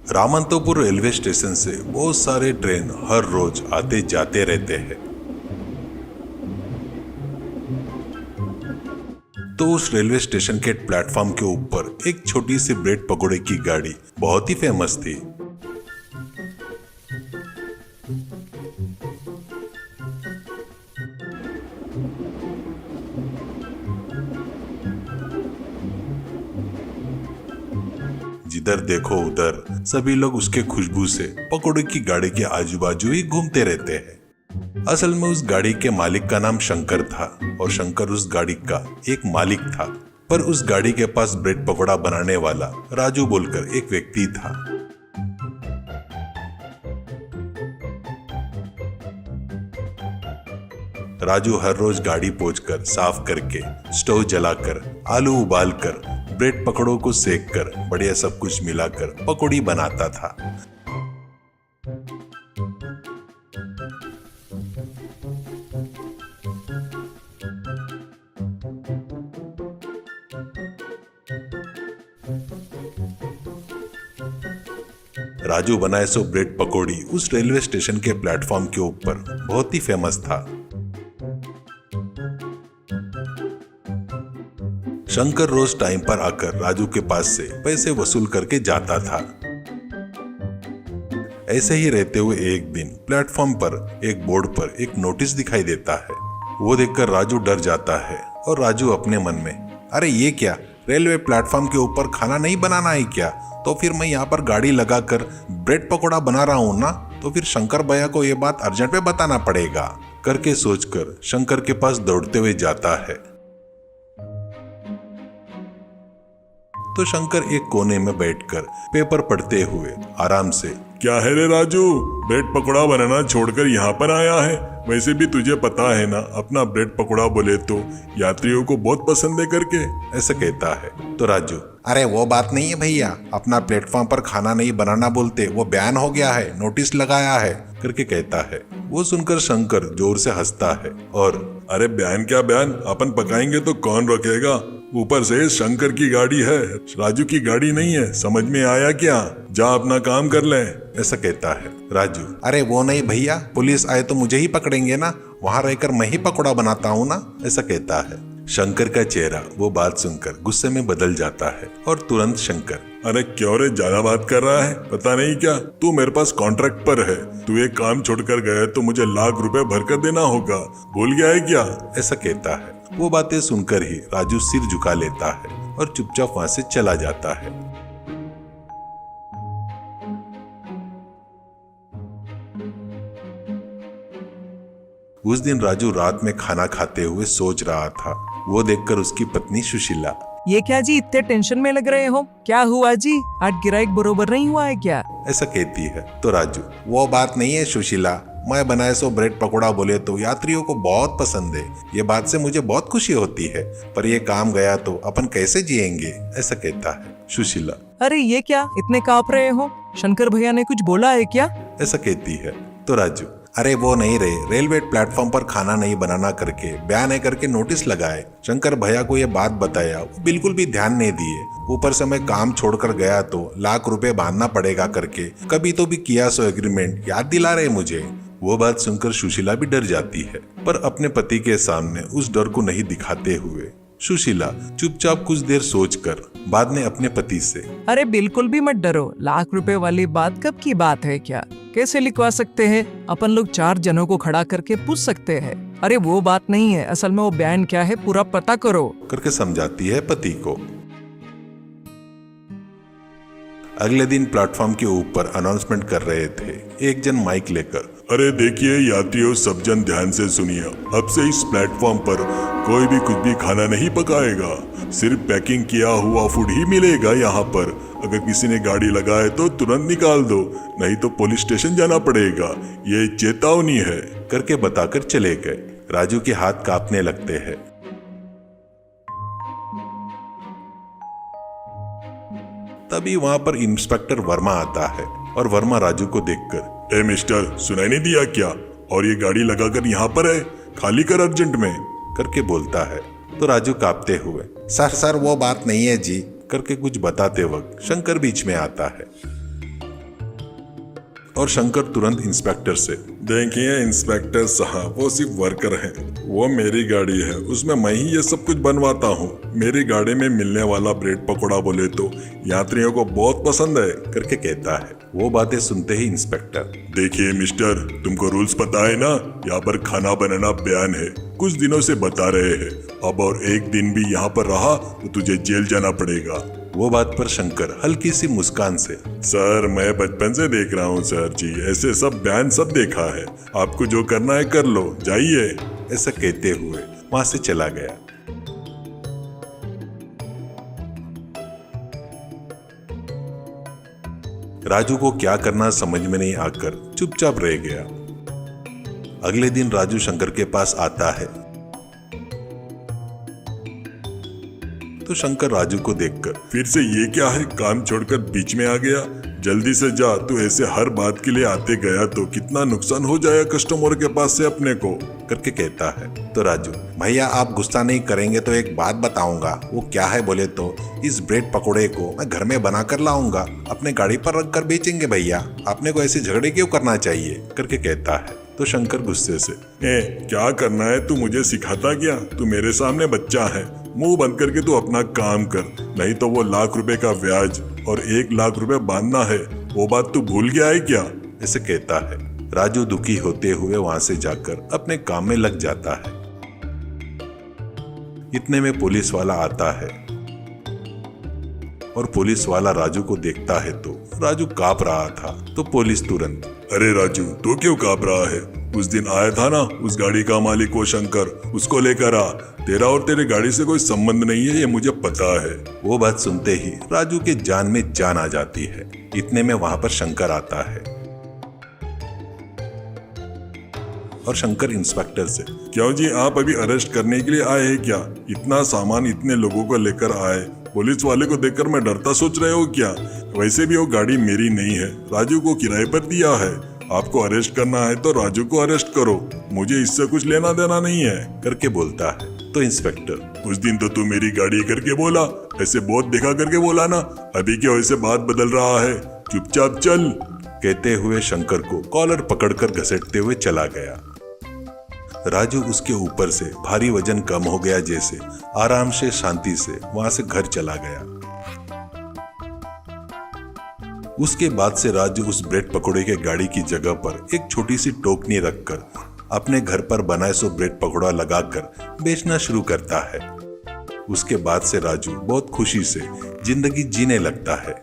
रामंतपुर railway station से बहुत सारे ट्रेन हर रोज आते जाते रहते हैं। तो उस रेलवे स्टेशन के प्लेटफॉर्म के ऊपर एक छोटी सी ब्रेड पकोड़े की गाड़ी बहुत ही फेमस थी। जिधर देखो उधर सभी लोग उसके खुशबू से पकोड़े की गाड़ी के आजू बाजू ही घूमते रहते हैं। असल में उस गाड़ी के मालिक का नाम शंकर था और शंकर उस गाड़ी का एक मालिक था। पर उस गाड़ी के पास ब्रेड पकोड़ा बनाने वाला राजू बोलकर एक व्यक्ति था। राजू हर रोज गाड़ी पोंछकर, साफ करके, स्टोव जलाकर, आलू उबालकर, ब्रेड पकौड़ों को सेक कर, बढ़िया सब कुछ मिलाकर पकौड़ी बनाता था। राजू बनाए सो ब्रेड पकौड़ी उस रेलवे स्टेशन के प्लेटफॉर्म के ऊपर बहुत ही फेमस था। शंकर रोज टाइम पर आकर राजू के पास से पैसे वसूल करके जाता था। ऐसे ही रहते हुए एक दिन प्लेटफॉर्म पर एक बोर्ड पर एक नोटिस दिखाई देता है। वो देखकर राजू डर जाता है और राजू अपने मन में, अरे ये क्या, रेलवे प्लेटफॉर्म के ऊपर खाना नहीं बनाना है क्या? तो फिर मैं यहाँ पर गाड़ी लगाकर ब्रेड पकोड़ा बना रहा हूँ ना, तो फिर शंकर भैया को ये बात अर्जेंट में बताना पड़ेगा करके सोचकर शंकर के पास दौड़ते हुए जाता है। तो शंकर एक कोने में बैठकर पेपर पढ़ते हुए आराम से, क्या है रे राजू, ब्रेड पकोड़ा बनाना छोड़कर यहाँ पर आया है? वैसे भी तुझे पता है ना, अपना ब्रेड पकोड़ा बोले तो यात्रियों को बहुत पसंद है करके, ऐसा कहता है। तो राजू, अरे वो बात नहीं है भैया, अपना प्लेटफॉर्म पर खाना नहीं बनाना बोलते वो बैन हो गया है, नोटिस लगाया है करके कहता है। वो सुनकर शंकर जोर से हंसता है और, अरे बयान क्या बयान, अपन पकाएंगे तो कौन रोकेगा? ऊपर से शंकर की गाड़ी है, राजू की गाड़ी नहीं है, समझ में आया क्या? जा अपना काम कर ले, ऐसा कहता है। राजू, अरे वो नहीं भैया, पुलिस आए तो मुझे ही पकड़ेंगे ना, वहां रहकर मैं ही पकोड़ा बनाता हूँ ना, ऐसा कहता है। शंकर का चेहरा वो बात सुनकर गुस्से में बदल जाता है और तुरंत शंकर, अरे क्यों रे, ज्यादा बात कर रहा है? पता नहीं क्या तू मेरे पास कॉन्ट्रैक्ट पर है, तू एक काम छोड़कर गया तो मुझे लाख रुपए भरकर देना होगा, भूल गया है क्या? ऐसा कहता है। वो बातें सुनकर ही राजू सिर झुका लेता है और चुपचाप वहां से चला जाता है। उस दिन राजू रात में खाना खाते हुए सोच रहा था। वो देखकर उसकी पत्नी सुशीला, ये क्या जी, इतने टेंशन में लग रहे हो? क्या हुआ जी, आज गिराइक बरोबर नहीं हुआ है क्या? ऐसा कहती है। तो राजू, वो बात नहीं है सुशीला, मैं बनाए सो ब्रेड पकोड़ा बोले तो यात्रियों को बहुत पसंद है, ये बात से मुझे बहुत खुशी होती है, पर ये काम गया तो अपन कैसे जिएंगे, ऐसा कहता है। सुशीला, अरे ये क्या, इतने कांप रहे हो? शंकर भैया ने कुछ बोला है क्या? ऐसा कहती है। तो राजू, अरे वो नहीं रे, रेलवे प्लेटफॉर्म पर खाना नहीं बनाना करके बयान है करके नोटिस लगाए, शंकर भैया को ये बात बताया, वो बिल्कुल भी ध्यान नहीं दिए, ऊपर से मैं काम छोड़कर गया तो लाख रुपए बांधना पड़ेगा करके कभी तो भी किया सो एग्रीमेंट याद दिला रहे मुझे। वो बात सुनकर सुशीला भी डर जाती है, पर अपने पति के सामने उस डर को नहीं दिखाते हुए सुशीला चुपचाप कुछ देर सोचकर बाद में अपने पति से, अरे बिल्कुल भी मत डरो, लाख रुपए वाली बात कब की बात है क्या? कैसे लिखवा सकते हैं? अपन लोग 4 जनों को खड़ा करके पूछ सकते हैं। अरे वो बात नहीं है, असल में वो बयान क्या है पूरा पता करो करके समझाती है पति को। अगले दिन प्लेटफॉर्म के ऊपर अनाउंसमेंट कर रहे थे एक जन माइक लेकर, अरे देखिए यात्रियों, सब जन ध्यान से सुनिए, अब से इस प्लेटफॉर्म पर कोई भी कुछ भी खाना नहीं पकाएगा, सिर्फ पैकिंग किया हुआ फूड ही मिलेगा यहाँ पर। अगर किसी ने गाड़ी लगाए तो तुरंत निकाल दो, नहीं तो पुलिस स्टेशन जाना पड़ेगा, ये चेतावनी है करके बताकर चले गए। राजू के हाथ कांपने लगते हैं। तभी वहां पर इंस्पेक्टर वर्मा आता है और वर्मा राजू को देखकर, ए मिस्टर, सुनाई नहीं दिया क्या? और ये गाड़ी लगाकर यहाँ पर है, खाली कर अर्जेंट में करके बोलता है। तो राजू कांपते हुए, सर वो बात नहीं है जी करके कुछ बताते वक्त शंकर बीच में आता है। और शंकर तुरंत इंस्पेक्टर से, देखिए इंस्पेक्टर साहब, वो सिर्फ वर्कर हैं। वो मेरी गाड़ी है, उसमें मैं ही ये सब कुछ बनवाता हूँ। मेरी गाड़ी में मिलने वाला ब्रेड पकौड़ा बोले तो यात्रियों को बहुत पसंद है करके कहता है। वो बातें सुनते ही इंस्पेक्टर, देखिए मिस्टर, तुमको रूल्स पता है ना, यहाँ पर खाना बनाना बैन है, कुछ दिनों से बता रहे हैं। अब और एक दिन भी यहाँ पर रहा तो तुझे जेल जाना पड़ेगा। वो बात पर शंकर हल्की सी मुस्कान से, सर मैं बचपन से देख रहा हूँ सर जी, ऐसे सब बैन सब देखा है, आपको जो करना है कर लो, जाइए। ऐसा कहते हुए वहां से चला गया। राजू को क्या करना समझ में नहीं आकर चुपचाप रह गया। अगले दिन राजू शंकर के पास आता है तो शंकर राजू को देखकर, फिर से ये क्या है, काम छोड़कर बीच में आ गया? जल्दी से जा, तू ऐसे हर बात के लिए आते गया तो कितना नुकसान हो जाएगा कस्टमर के पास से अपने को, करके कहता है। तो राजू, भैया आप गुस्सा नहीं करेंगे तो एक बात बताऊंगा। वो क्या है बोले तो, इस ब्रेड पकोड़े को मैं घर में बना कर लाऊंगा, अपने गाड़ी पर रख कर बेचेंगे भैया, आपने को ऐसे झगड़े क्यों करना चाहिए, करके कहता है। तो शंकर गुस्से से, क्या करना है तू मुझे सिखाता क्या? तू मेरे सामने बच्चा है, मुंह बंद करके तू अपना काम कर, नहीं तो वो ₹1,00,000 का ब्याज और ₹1,00,000 बांधना है, वो बात तू भूल गया है क्या? ऐसे कहता है। राजू दुखी होते हुए वहां से जाकर अपने काम में लग जाता है। इतने में पुलिस वाला आता है और पुलिस वाला राजू को देखता है तो राजू कांप रहा था। तो पुलिस तुरंत, अरे राजू, तू क्यों कांप रहा है? उस दिन आया था ना उस गाड़ी का मालिक वो शंकर, उसको लेकर आ, तेरा और तेरे गाड़ी से कोई संबंध नहीं है, ये मुझे पता है। वो बात सुनते ही राजू के जान में जान आ जाती है। इतने में वहां पर शंकर आता है और शंकर इंस्पेक्टर से, क्यों जी, आप अभी अरेस्ट करने के लिए आए हैं क्या? इतना सामान इतने लोगों को लेकर आए, पुलिस वाले को देखकर मैं डरता सोच रहे हो क्या? वैसे भी वो गाड़ी मेरी नहीं है, राजू को किराए पर दिया है। आपको अरेस्ट करना है तो राजू को अरेस्ट करो, मुझे इससे कुछ लेना देना नहीं है, करके बोलता है। तो इंस्पेक्टर, उस दिन तो तू मेरी गाड़ी करके बोला, ऐसे बहुत दिखा करके बोला ना, अभी क्यों ऐसे बात बदल रहा है? चुपचाप चल, कहते हुए शंकर को कॉलर पकड़कर घसीटते हुए चला गया। राजू उसके ऊपर से भारी वजन कम हो गया जैसे आराम से शांति से वहां से घर चला गया। उसके बाद से राजू उस ब्रेड पकोड़े के गाड़ी की जगह पर एक छोटी सी टोकनी रखकर अपने घर पर बनाए सो ब्रेड पकोड़ा लगाकर बेचना शुरू करता है। उसके बाद से राजू बहुत खुशी से जिंदगी जीने लगता है।